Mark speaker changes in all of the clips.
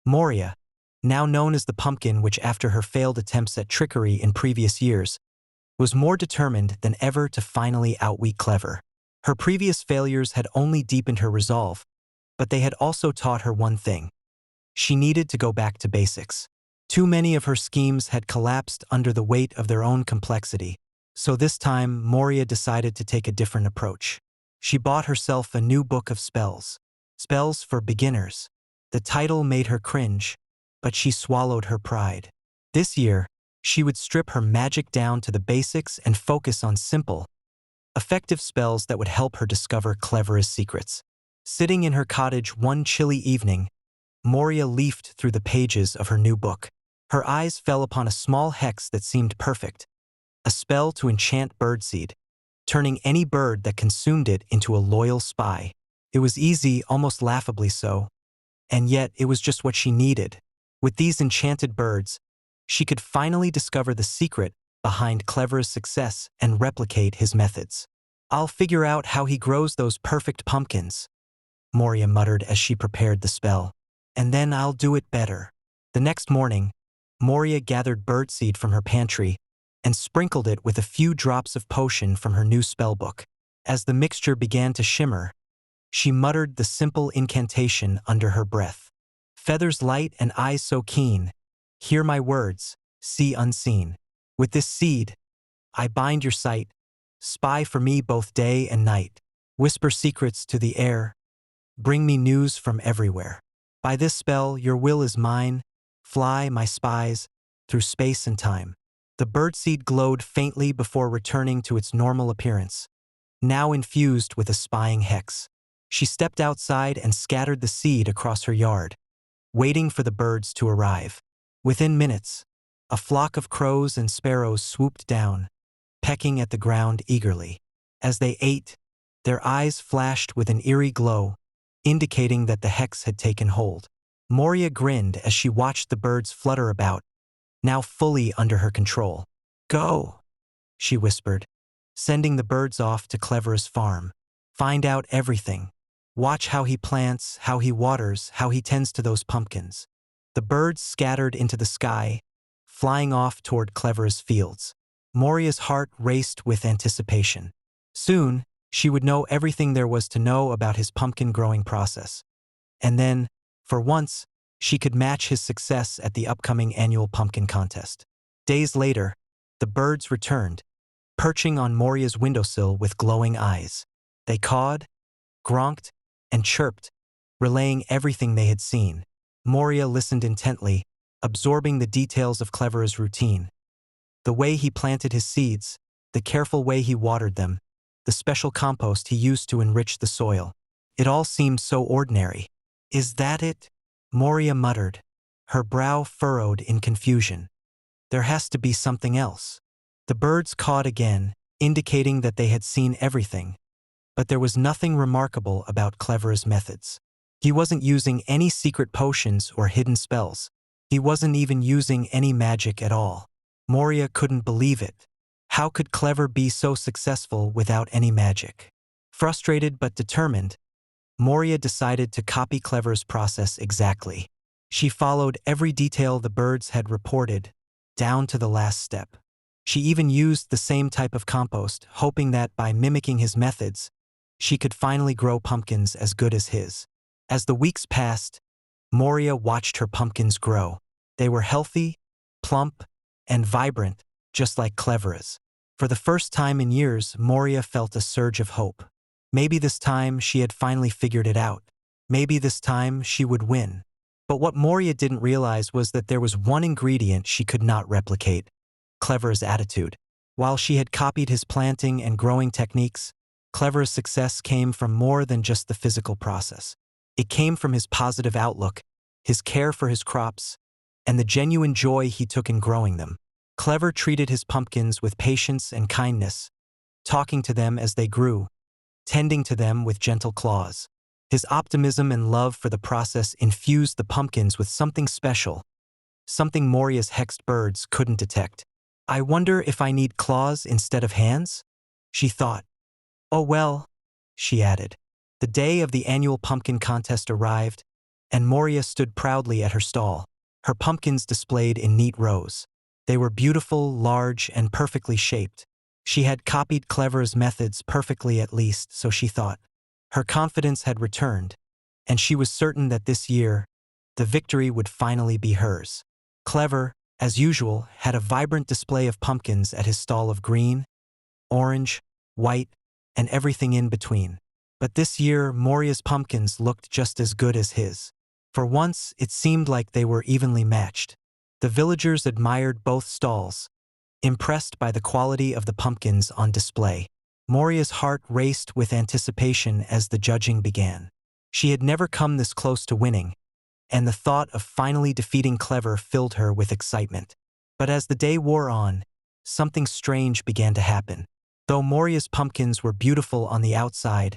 Speaker 1: Moria, now known as the pumpkin which after her failed attempts at trickery in previous years, was more determined than ever to finally outwit Clever. Her previous failures had only deepened her resolve, but they had also taught her one thing. She needed to go back to basics. Too many of her schemes had collapsed under the weight of their own complexity, so this time Moria decided to take a different approach. She bought herself a new book of spells. Spells for beginners. The title made her cringe, but she swallowed her pride. This year, she would strip her magic down to the basics and focus on simple, effective spells that would help her discover Clever's secrets. Sitting in her cottage one chilly evening, Moria leafed through the pages of her new book. Her eyes fell upon a small hex that seemed perfect, a spell to enchant birdseed, turning any bird that consumed it into a loyal spy. It was easy, almost laughably so, and yet it was just what she needed. With these enchanted birds, she could finally discover the secret behind Clever's success and replicate his methods. "I'll figure out how he grows those perfect pumpkins," Moria muttered as she prepared the spell. "And then I'll do it better." The next morning, Moria gathered birdseed from her pantry and sprinkled it with a few drops of potion from her new spellbook. As the mixture began to shimmer, she muttered the simple incantation under her breath. "Feathers light and eyes so keen, hear my words, see unseen. With this seed, I bind your sight, spy for me both day and night. Whisper secrets to the air, bring me news from everywhere. By this spell, your will is mine, fly, my spies, through space and time." The birdseed glowed faintly before returning to its normal appearance, now infused with a spying hex. She stepped outside and scattered the seed across her yard, waiting for the birds to arrive. Within minutes, a flock of crows and sparrows swooped down, pecking at the ground eagerly. As they ate, their eyes flashed with an eerie glow, indicating that the hex had taken hold. Moria grinned as she watched the birds flutter about, now fully under her control. "Go," she whispered, sending the birds off to Clever's farm. "Find out everything. Watch how he plants, how he waters, how he tends to those pumpkins." The birds scattered into the sky, flying off toward Clever's fields. Moria's heart raced with anticipation. Soon, she would know everything there was to know about his pumpkin growing process. And then, for once, she could match his success at the upcoming annual pumpkin contest. Days later, the birds returned, perching on Moria's windowsill with glowing eyes. They cawed, gronked, and chirped, relaying everything they had seen. Moria listened intently, absorbing the details of Clever's routine. The way he planted his seeds, the careful way he watered them, the special compost he used to enrich the soil. It all seemed so ordinary. "Is that it?" Moria muttered, her brow furrowed in confusion. "There has to be something else." The birds cawed again, indicating that they had seen everything, but there was nothing remarkable about Clever's methods. He wasn't using any secret potions or hidden spells. He wasn't even using any magic at all. Moria couldn't believe it. How could Clever be so successful without any magic? Frustrated but determined, Moria decided to copy Clever's process exactly. She followed every detail the birds had reported, down to the last step. She even used the same type of compost, hoping that by mimicking his methods, she could finally grow pumpkins as good as his. As the weeks passed, Moria watched her pumpkins grow. They were healthy, plump, and vibrant, just like Clever's. For the first time in years, Moria felt a surge of hope. Maybe this time she had finally figured it out. Maybe this time she would win. But what Moria didn't realize was that there was one ingredient she could not replicate: Clever's attitude. While she had copied his planting and growing techniques, Clever's success came from more than just the physical process. It came from his positive outlook, his care for his crops, and the genuine joy he took in growing them. Clever treated his pumpkins with patience and kindness, talking to them as they grew, tending to them with gentle claws. His optimism and love for the process infused the pumpkins with something special, something Moria's hexed birds couldn't detect. "I wonder if I need claws instead of hands?" she thought. "Oh well," she added. The day of the annual pumpkin contest arrived, and Moria stood proudly at her stall, her pumpkins displayed in neat rows. They were beautiful, large, and perfectly shaped. She had copied Clever's methods perfectly, at least, so she thought. Her confidence had returned, and she was certain that this year, the victory would finally be hers. Clever, as usual, had a vibrant display of pumpkins at his stall of green, orange, white, and everything in between. But this year, Moria's pumpkins looked just as good as his. For once, it seemed like they were evenly matched. The villagers admired both stalls, impressed by the quality of the pumpkins on display. Moria's heart raced with anticipation as the judging began. She had never come this close to winning, and the thought of finally defeating Clever filled her with excitement. But as the day wore on, something strange began to happen. Though Moria's pumpkins were beautiful on the outside,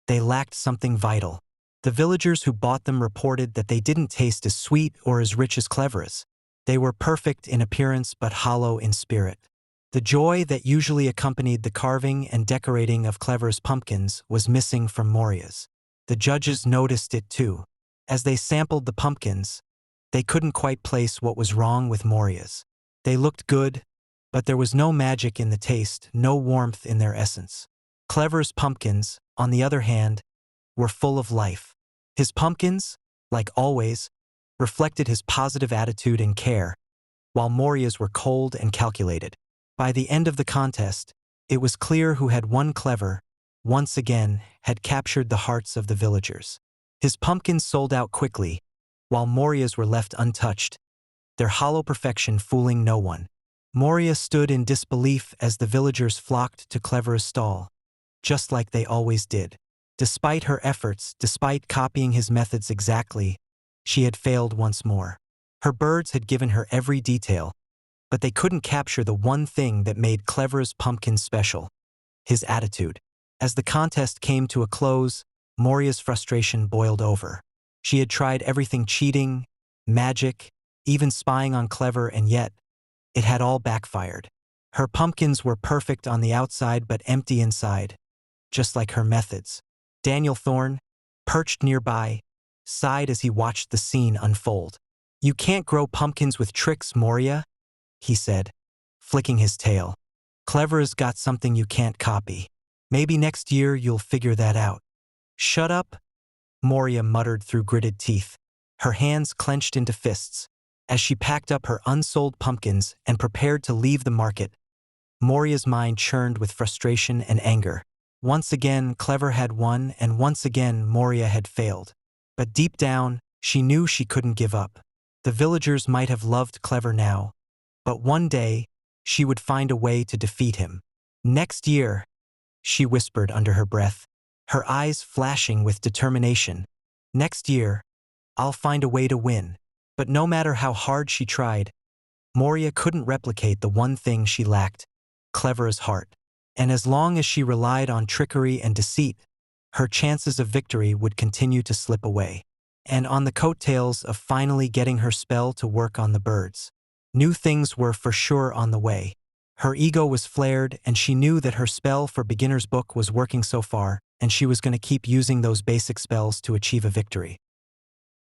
Speaker 1: they lacked something vital. The villagers who bought them reported that they didn't taste as sweet or as rich as Clever's. They were perfect in appearance but hollow in spirit. The joy that usually accompanied the carving and decorating of Clever's pumpkins was missing from Moria's. The judges noticed it too. As they sampled the pumpkins, they couldn't quite place what was wrong with Moria's. They looked good, but there was no magic in the taste, no warmth in their essence. Clever's pumpkins, on the other hand, were full of life. His pumpkins, like always, reflected his positive attitude and care, while Moria's were cold and calculated. By the end of the contest, it was clear who had won. Clever, once again, had captured the hearts of the villagers. His pumpkins sold out quickly, while Moria's were left untouched, their hollow perfection fooling no one. Moria stood in disbelief as the villagers flocked to Clever's stall, just like they always did. Despite her efforts, despite copying his methods exactly, she had failed once more. Her birds had given her every detail, but they couldn't capture the one thing that made Clever's pumpkin special: his attitude. As the contest came to a close, Moria's frustration boiled over. She had tried everything: cheating, magic, even spying on Clever, and yet, it had all backfired. Her pumpkins were perfect on the outside but empty inside, just like her methods. Daniel Thorne, perched nearby, sighed as he watched the scene unfold. "You can't grow pumpkins with tricks, Moria," he said, flicking his tail. "Clever's got something you can't copy. Maybe next year you'll figure that out." "Shut up," Moria muttered through gritted teeth, her hands clenched into fists. As she packed up her unsold pumpkins and prepared to leave the market, Moria's mind churned with frustration and anger. Once again, Clever had won, and once again, Moria had failed. But deep down, she knew she couldn't give up. The villagers might have loved Clever now, but one day, she would find a way to defeat him. "Next year," she whispered under her breath, her eyes flashing with determination. "Next year, I'll find a way to win." But no matter how hard she tried, Moria couldn't replicate the one thing she lacked: Clever's heart. And as long as she relied on trickery and deceit, her chances of victory would continue to slip away. And on the coattails of finally getting her spell to work on the birds, new things were for sure on the way. Her ego was flared, and she knew that her spell for beginner's book was working so far, and she was going to keep using those basic spells to achieve a victory.